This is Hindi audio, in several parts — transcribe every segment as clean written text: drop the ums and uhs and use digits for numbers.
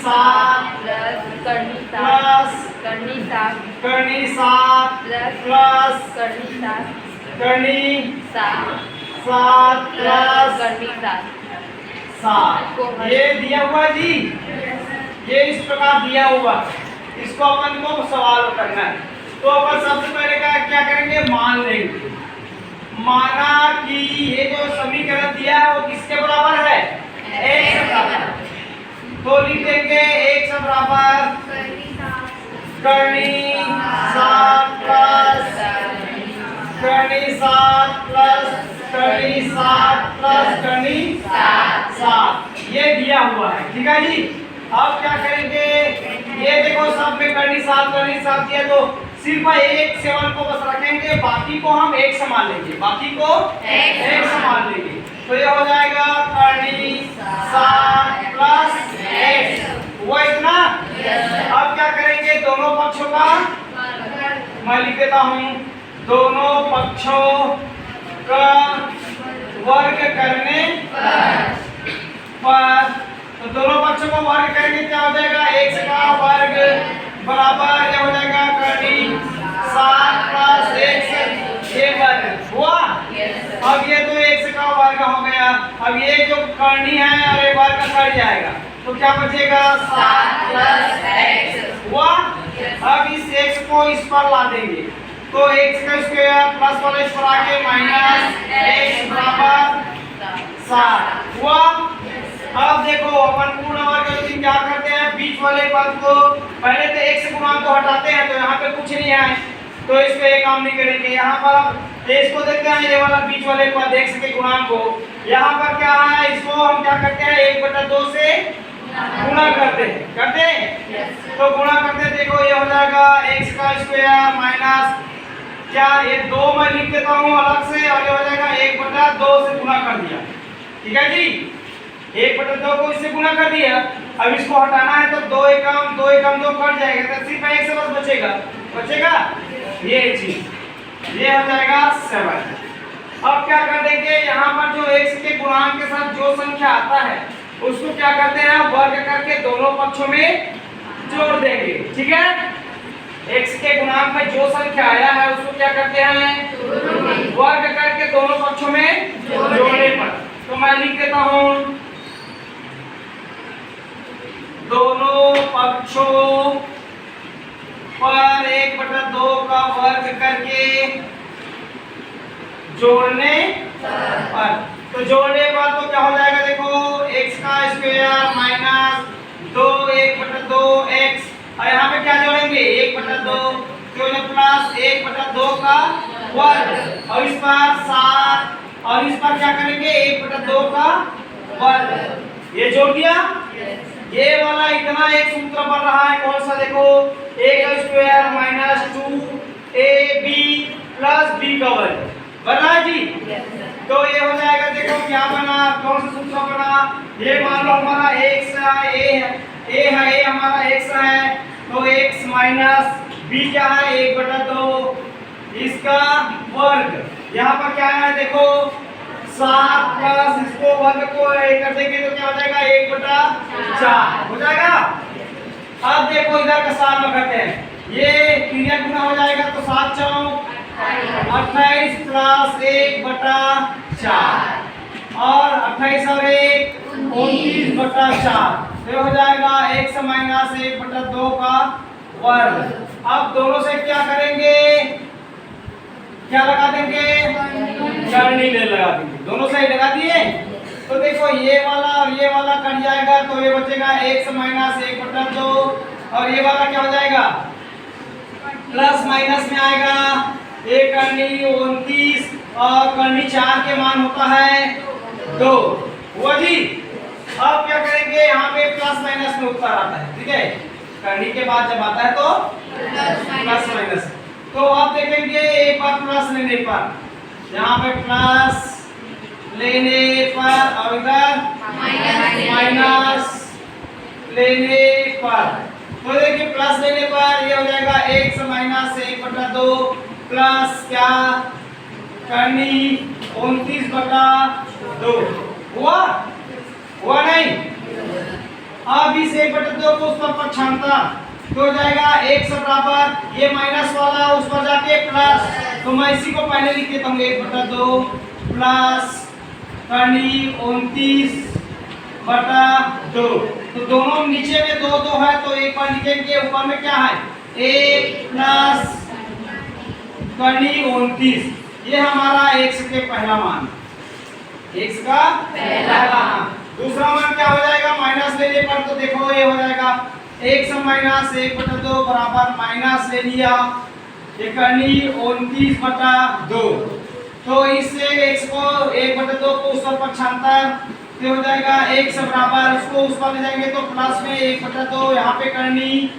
7 प्लस करनी 7 प्लस करनी 7 करनी 7 प्लस प्लस करनी 7 करनी 7 7 प्लस करनी 7 7। ये दिया हुआ जी, ये इस प्रकार दिया हुआ, इसको अपन को सवाल करना है। तो अपन सबसे पहले क्या करेंगे, मान लेंगे। माना कि ये जो समीकरण दिया है वो किसके बराबर है, x के बराबर। तो लिख देंगे x बराबर करनी 7 प्लस करनी 7 प्लस करनी 7 प्लस करनी 7। ये दिया हुआ है, ठीक है जी। अब क्या करेंगे, ये देखो सब में करनी 7 दिया, तो सिर्फ एक 7 को बस रखेंगे, बाकी को हम एक समान लेंगे, बाकी को एक समान लेंगे। तो ये हो जाएगा करनी 7 प्लस x, वो इतना। अब क्या करेंगे, दोनों पक्षों का मैं लिख देता हूँ, दोनों पक्षों का वर्ग करने पर, तो दोनों पक्षों को वर्ग करेंगे, क्या हो जाएगा, x का वर्ग बराबर ये हो जाएगा करनी 7 प्लस x, ये वर्ग हुआ। अब ये तो x का वर्ग हो गया, अब ये जो करनी है और ये वर्ग कट जाएगा, तो क्या बचेगा 7 प्लस x हुआ। अब इस x को इस पर ला देंगे, तो x का स्क्वायर प्लस वाला इस पर आके माइनस x बराबर 7 हुआ। अब देखो अपन पूर्ण वर्ग लेकिन क्या करते हैं, बीच वाले पद को पहले तो x गुणांक को हटाते हैं, तो यहाँ पे कुछ नहीं है, तो इस पे काम नहीं करेंगे। यहाँ पर अब इसको देखते हैं, ये वाला बीच वाले पद x के गुणांक को, यहाँ पर क्या है, इसको हम क्या करते हैं 1/2 से गुणा करते हैं, तो गुणा करते देखो ये हो जाएगा x का स्क्वायर माइनस क्या, ये 2 मैं लिख देता हूँ अलग से, और ये हो जाएगा 1/2 से गुणा कर दिया, ठीक है जी। 1/2 को इससे गुणा कर दिया, अब इसको हटाना है, तो 2 एकम 2 कट जाएगा, तो सिर्फ x से बस बचेगा ये चीज, ये हो जाएगा 7। अब क्या कर देंगे, यहाँ पर जो x के गुणांक के साथ जो संख्या आता है उसको क्या करते हैं, वर्ग करके दोनों पक्षों में जोड़ देंगे, ठीक है। x के गुणांक में जो संख्या आया है उसको क्या करते हैं, वर्ग करके दोनों पक्षों में जोड़ने पर, तो मैं लिख देता हूँ दोनों पक्षों पर 1/2 का वर्ग करके जोड़ने पर, तो जोड़ने पर तो क्या हो जाएगा, देखो x का स्क्वायर माइनस 2 1/2 x, और यहाँ पे क्या जोड़ेंगे 1/2, तो प्लस 1/2 का वर्ग, और इस पर 7, और इस पर क्या करेंगे 1/2 का वर्ग, ये जोड़ दिया। ये वाला इतना एक सूत्र बन रहा है, कौन सा, देखो a का square minus 2ab plus b का वर्ग बन रहा है जी। तो ये हो जाएगा, देखो क्या बना, कौन सा सूत्र बना, ये मान लो हमारा x है, a हमारा x है, तो x माइनस b क्या है 1/2 इसका वर्ग, यहाँ पर क्या है देखो 7 प्लस इसको वर्ग को कर देंगे तो क्या हो जाएगा 1/4 हो जाएगा। अब देखो इधर का 7 में करते हैं, ये क्रिया गुना हो जाएगा, तो 7 चौक 28 प्लस 1/4 और 28 और 1 29/4, तो हो जाएगा x माइनस 1/2 का वर्ग। अब दोनों से क्या करेंगे, क्या लगा देंगे, करनी ले लगा देंगे, दोनों साइड लगा दिए, तो देखो ये वाला और ये वाला कट जाएगा, तो ये बचेगा x माइनस 1/2, और ये वाला क्या हो जाएगा प्लस माइनस में आएगा, एक करनी 29 और करनी 4 के मान होता है 2 हुआ जी। अब क्या करेंगे, यहाँ पे प्लस माइनस में उत्तर आता है, ठीक है, करनी के बाद जब आता है तो प्लस माइनस, तो अब देखेंगे एक बार प्लस लेने पर, यहाँ पे प्लस लेने पर और इधर माइनस लेने पर, तो देखिए प्लस लेने पर ये हो जाएगा x माइनस 1/2 प्लस क्या करनी 29/2 हुआ नहीं। अब इस 1/2 को उस पर छानता तो हो जाएगा x बराबर ये माइनस वाला उस पर जाके प्लस, तो मैं इसी को पहले लिख देता हूँ 1/2 प्लस करनी 29/2। तो दोनों नीचे में 2 है तो एक बार लिखेंगे, ऊपर में क्या है 1 प्लस करनी 29, ये हमारा x के पहला मान, x का पहला मान। दूसरा मान क्या हो जाएगा, माइनस लेने पर तो देखो ये हो जाएगा x माइनस 1/2 बराबर माइनस ले लिया ये करनी 29/2। तो इससे x को 1/2 को उस पर छानता तो हो जाएगा x बराबर उसको उस पर ले जाएंगे तो प्लस में 1/2 यहाँ पे करनी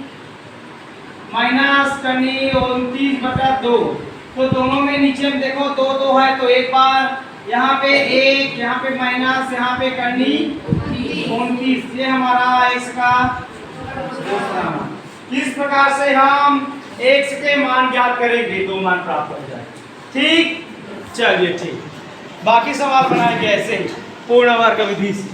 माइनस करनी 29/2। तो दोनों में नीचे में देखो 2 है तो एक बार यहाँ पे 1 यहाँ पे माइनस यहाँ पे करनी 29, ये हमारा x का दूसरा मान। इस प्रकार से हम x के मान ज्ञात करेंगे, 2 मान प्राप्त हो जाए। ठीक, चलिए ठीक, बाकी सवाल बनाएंगे ऐसे ही पूर्ण वर्ग विधि से।